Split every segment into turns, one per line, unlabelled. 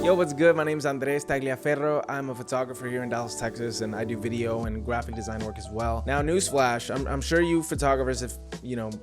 Yo, what's good? My name is Andres Tagliaferro. I'm a photographer here in Dallas, Texas, and I do video and graphic design work as well. Now, newsflash, I'm sure you photographers have,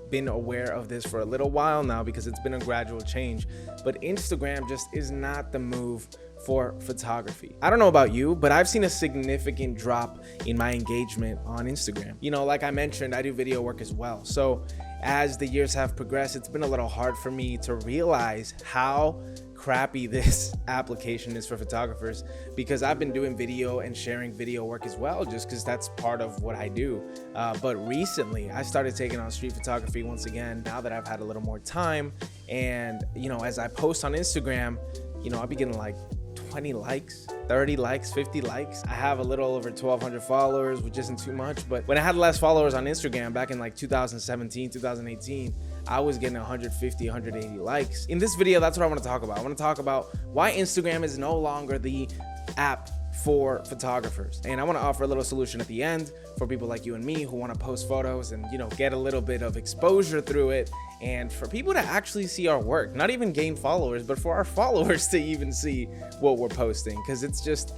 been aware of this for a little while now because it's been a gradual change, but Instagram just is not the move for photography. I don't know about you, but I've seen a significant drop in my engagement on Instagram. Like I mentioned, I do video work as well. So as the years have progressed, it's been a little hard for me to realize how crappy this application is for photographers, because I've been doing video and sharing video work as well, just because that's part of what I do. But recently I started taking on street photography once again, now that I've had a little more time. And as I post on Instagram, I'll be getting like 20 likes, 30 likes, 50 likes. I have a little over 1,200 followers, which isn't too much. But when I had less followers on Instagram back in like 2017, 2018, I was getting 150, 180 likes. In this video, that's what I want to talk about. I want to talk about why Instagram is no longer the app for photographers. And I want to offer a little solution at the end for people like you and me who want to post photos and, get a little bit of exposure through it. And for people to actually see our work, not even gain followers, but for our followers to even see what we're posting, because it's just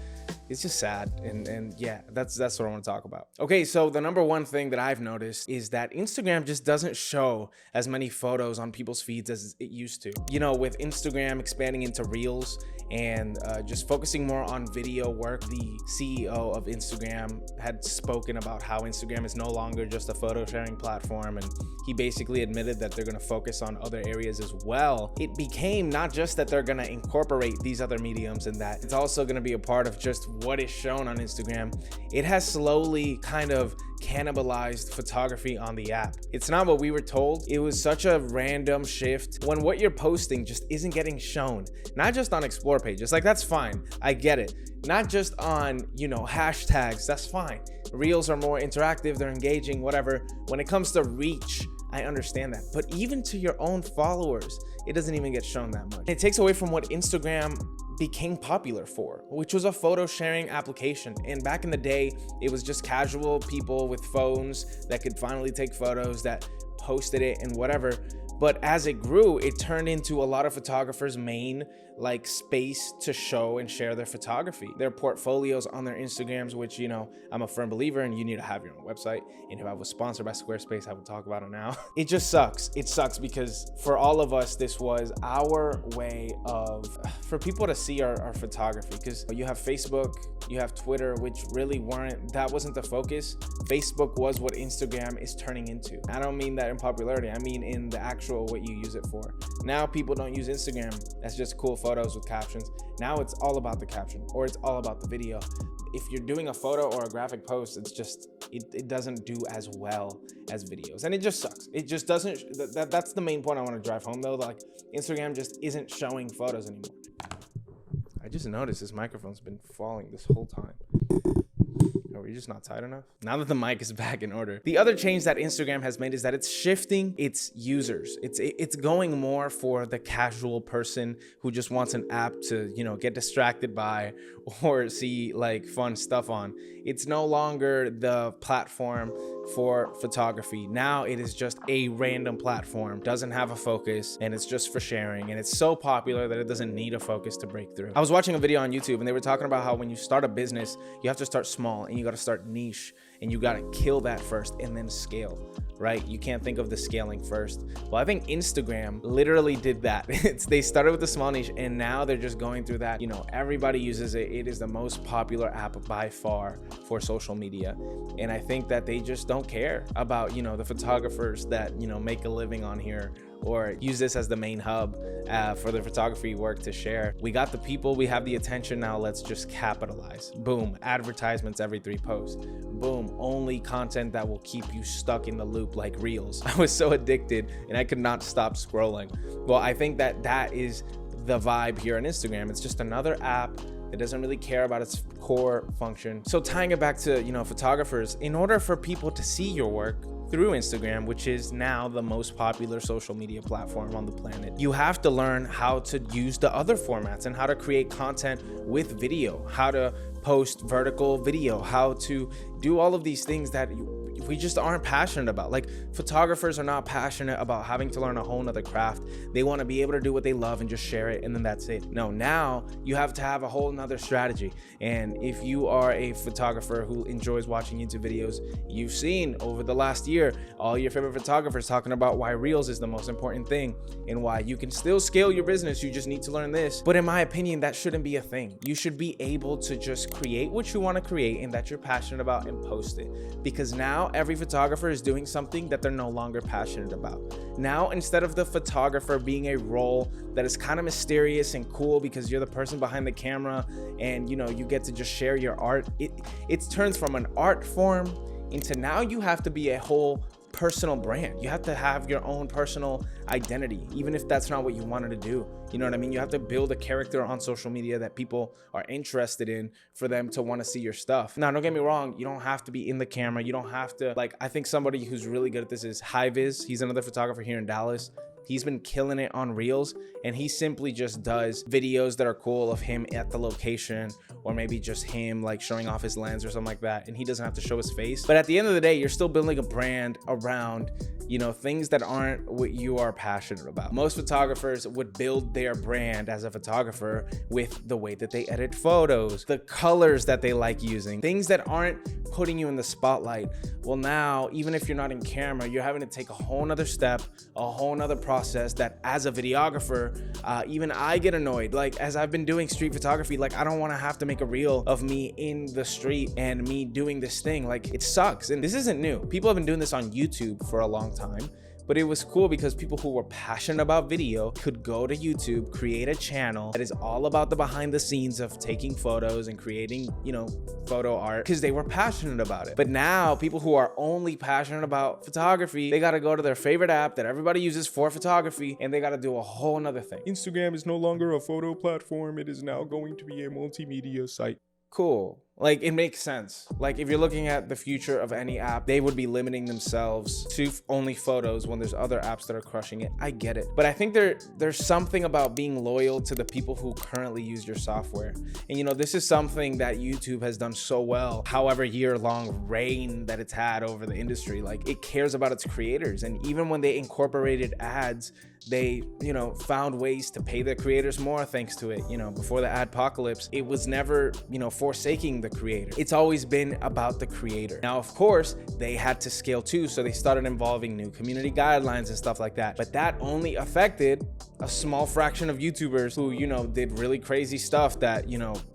sad. And yeah, that's what I want to talk about. Okay, so the number one thing that I've noticed is that Instagram just doesn't show as many photos on people's feeds as it used to. With Instagram expanding into Reels and just focusing more on video work, the CEO of Instagram had spoken about how Instagram is no longer just a photo sharing platform, and he basically admitted that they're going to focus on other areas as well. It became not just that they're going to incorporate these other mediums and that it's also going to be a part of just what is shown on Instagram. It has slowly kind of cannibalized photography on the app. It's not what we were told. It was such a random shift when what you're posting just isn't getting shown, not just on explore pages. Like, that's fine, I get it. Not just on hashtags, that's fine. Reels are more interactive, they're engaging, whatever. When it comes to reach, I understand that, but even to your own followers, it doesn't even get shown that much. It takes away from what Instagram became popular for, which was a photo sharing application. And back in the day, it was just casual people with phones that could finally take photos, that posted it and whatever. But as it grew, it turned into a lot of photographers' main space to show and share their photography, their portfolios on their Instagrams, which, I'm a firm believer in. You need to have your own website. And if I was sponsored by Squarespace, I would talk about it now. It just sucks. It sucks because for all of us, this was our way for people to see our photography, because you have Facebook, you have Twitter, which really that wasn't the focus. Facebook was what Instagram is turning into. I don't mean that in popularity. I mean in the actual what you use it for. Now people don't use Instagram as just cool photos with captions. Now it's all about the caption, or it's all about the video. If you're doing a photo or a graphic post, it's just, it doesn't do as well as videos. And it just sucks. It just doesn't, that's the main point I want to drive home though. Like, Instagram just isn't showing photos anymore. I just noticed this microphone's been falling this whole time. Are you just not tight enough? Now that the mic is back in order. The other change that Instagram has made is that it's shifting its users. It's going more for the casual person who just wants an app to, get distracted by or see fun stuff on. It's no longer the platform for photography. Now it is just a random platform, doesn't have a focus, and it's just for sharing. And it's so popular that it doesn't need a focus to break through. I was watching a video on YouTube and they were talking about how when you start a business, you have to start small and you got to start niche, and you got to kill that first and then scale, right? You can't think of the scaling first. Well, I think Instagram literally did that. They started with the small niche and now they're just going through that. Everybody uses it. It is the most popular app by far for social media. And I think that they just don't care about, the photographers that, make a living on here or use this as the main hub for their photography work to share. We got the people, we have the attention, now let's just capitalize. Boom, advertisements every 3 posts. Boom, only content that will keep you stuck in the loop like Reels. I was so addicted and I could not stop scrolling. Well, I think that is the vibe here on Instagram. It's just another app that doesn't really care about its core function. So tying it back to, photographers, in order for people to see your work through Instagram, which is now the most popular social media platform on the planet, you have to learn how to use the other formats and how to create content with video, how to post vertical video, how to do all of these things that we just aren't passionate about. Like, photographers are not passionate about having to learn a whole nother craft. They want to be able to do what they love and just share it, and then that's it. No, now you have to have a whole nother strategy. And if you are a photographer who enjoys watching YouTube videos, you've seen over the last year all your favorite photographers talking about why Reels is the most important thing and why you can still scale your business. You just need to learn this. But in my opinion, that shouldn't be a thing. You should be able to just create what you want to create and that you're passionate about and post it. Because now every photographer is doing something that they're no longer passionate about. Now, instead of the photographer being a role that is kind of mysterious and cool because you're the person behind the camera and you get to just share your art, it turns from an art form into now you have to be a whole personal brand. You have to have your own personal identity, even if that's not what you wanted to do. You know what I mean? You have to build a character on social media that people are interested in for them to want to see your stuff. Now, don't get me wrong. You don't have to be in the camera. You don't have to, I think somebody who's really good at this is Highviz. He's another photographer here in Dallas. He's been killing it on Reels, and he simply just does videos that are cool of him at the location, or maybe just him showing off his lens or something like that, and he doesn't have to show his face. But at the end of the day, you're still building a brand around things that aren't what you are passionate about. Most photographers would build their brand as a photographer with the way that they edit photos, the colors that they like using, things that aren't putting you in the spotlight. Well, now, even if you're not in camera, you're having to take a whole nother step, a whole nother process that as a videographer, even I get annoyed. As I've been doing street photography, I don't want to have to make a reel of me in the street and me doing this thing. It sucks. And this isn't new. People have been doing this on YouTube for a long time. But it was cool because people who were passionate about video could go to YouTube, create a channel that is all about the behind the scenes of taking photos and creating, photo art because they were passionate about it. But now people who are only passionate about photography, they got to go to their favorite app that everybody uses for photography and they got to do a whole nother thing. Instagram is no longer a photo platform. It is now going to be a multimedia site. Cool. It makes sense. If you're looking at the future of any app, they would be limiting themselves to only photos when there's other apps that are crushing it. I get it. But I think there's something about being loyal to the people who currently use your software. And this is something that YouTube has done so well, however year-long reign that it's had over the industry. It cares about its creators. And even when they incorporated ads, they, found ways to pay their creators more thanks to it. Before the adpocalypse, it was never, forsaking the creator. It's always been about the creator. Now, of course, they had to scale too, so they started involving new community guidelines and stuff like that. But that only affected a small fraction of YouTubers who, did really crazy stuff that,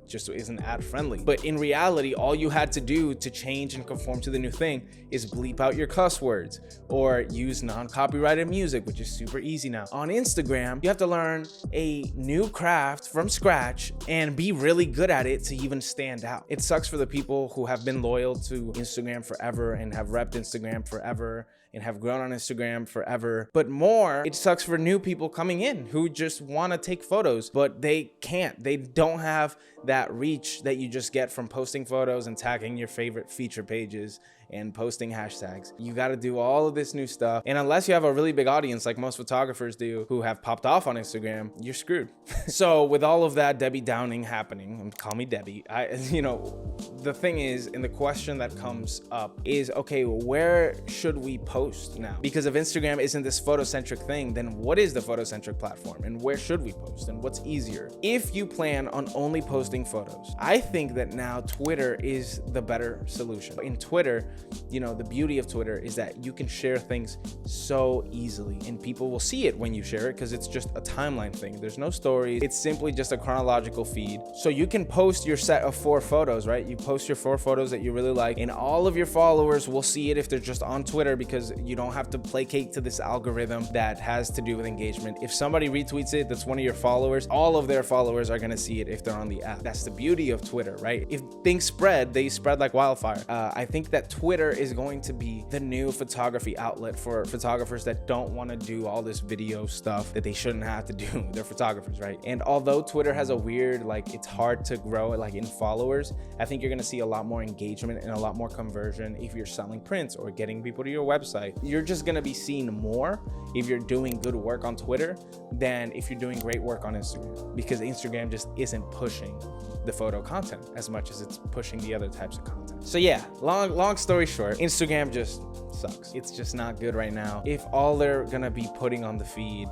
just isn't ad friendly. But in reality, all you had to do to change and conform to the new thing is bleep out your cuss words or use non-copyrighted music, which is super easy now. On Instagram, you have to learn a new craft from scratch and be really good at it to even stand out. It sucks for the people who have been loyal to Instagram forever and have repped Instagram forever and have grown on Instagram forever. But more, it sucks for new people coming in who just want to take photos, but they can't. They don't have that reach that you just get from posting photos and tagging your favorite feature pages and posting hashtags. You got to do all of this new stuff. And unless you have a really big audience like most photographers do who have popped off on Instagram, you're screwed. So with all of that Debbie Downing happening, and call me Debbie, the thing is, and the question that comes up is, okay, where should we post now? Because if Instagram isn't this photocentric thing, then what is the photocentric platform and where should we post and what's easier? If you plan on only posting photos, I think that now Twitter is the better solution. In Twitter, the beauty of Twitter is that you can share things so easily and people will see it when you share it because it's just a timeline thing. There's no stories. It's simply just a chronological feed. So you can post your set of 4 photos, right? You post your 4 photos that you really like and all of your followers will see it if they're just on Twitter because you don't have to placate to this algorithm that has to do with engagement. If somebody retweets it, that's one of your followers, all of their followers are going to see it if they're on the app. That's the beauty of Twitter, right? If things spread, they spread like wildfire. I think that Twitter is going to be the new photography outlet for photographers that don't want to do all this video stuff that they shouldn't have to do. They're photographers, right? And although Twitter has a weird, it's hard to grow it in followers, I think you're going to see a lot more engagement and a lot more conversion if you're selling prints or getting people to your website. You're just going to be seen more if you're doing good work on Twitter than if you're doing great work on Instagram, because Instagram just isn't pushing the photo content as much as it's pushing the other types of content. So yeah, long story short, Instagram just sucks. It's just not good right now. If all they're gonna be putting on the feed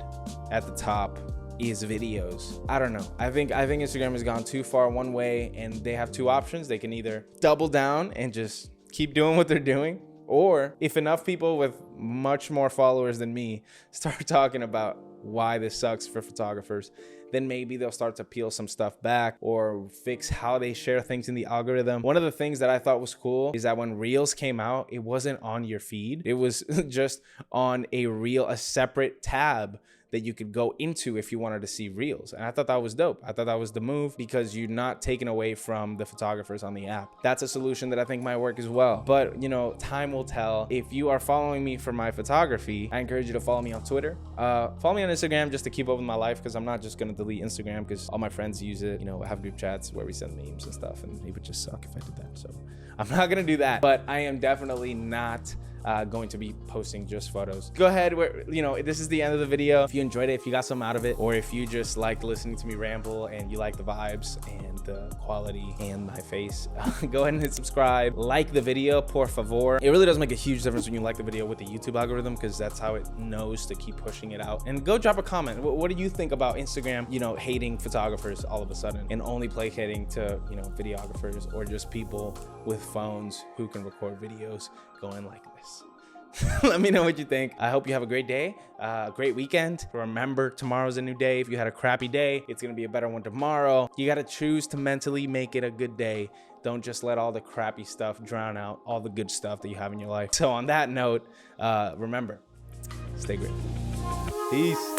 at the top is videos, I don't know. I think Instagram has gone too far one way, and they have two options. They can either double down and just keep doing what they're doing, or if enough people with much more followers than me start talking about why this sucks for photographers, then maybe they'll start to peel some stuff back or fix how they share things in the algorithm. One of the things that I thought was cool is that when Reels came out, it wasn't on your feed. It was just on a separate tab that you could go into if you wanted to see Reels. And I thought that was dope. I thought that was the move, because you're not taken away from the photographers on the app. That's a solution that I think might work as well. But, you know, time will tell. If you are following me for my photography, I encourage you to follow me on Twitter. Follow me on Instagram just to keep up with my life, because I'm not just gonna delete Instagram because all my friends use it. You know, I have group chats where we send memes and stuff, and it would just suck if I did that. So I'm not gonna do that. But I am definitely not going to be posting just photos. Go ahead, this is the end of the video. If you enjoyed it, if you got something out of it, or if you just like listening to me ramble and you like the vibes and the quality and my face, go ahead and hit subscribe. Like the video, por favor. It really does make a huge difference when you like the video with the YouTube algorithm, because that's how it knows to keep pushing it out. And go drop a comment. What do you think about Instagram, hating photographers all of a sudden and only placating to, videographers, or just people with phones who can record videos going like this? Let me know what you think. I hope you have a great day, great weekend. Remember, tomorrow's a new day. If you had a crappy day, it's gonna be a better one tomorrow. You gotta choose to mentally make it a good day. Don't just let all the crappy stuff drown out all the good stuff that you have in your life. So on that note, remember, stay great. Peace.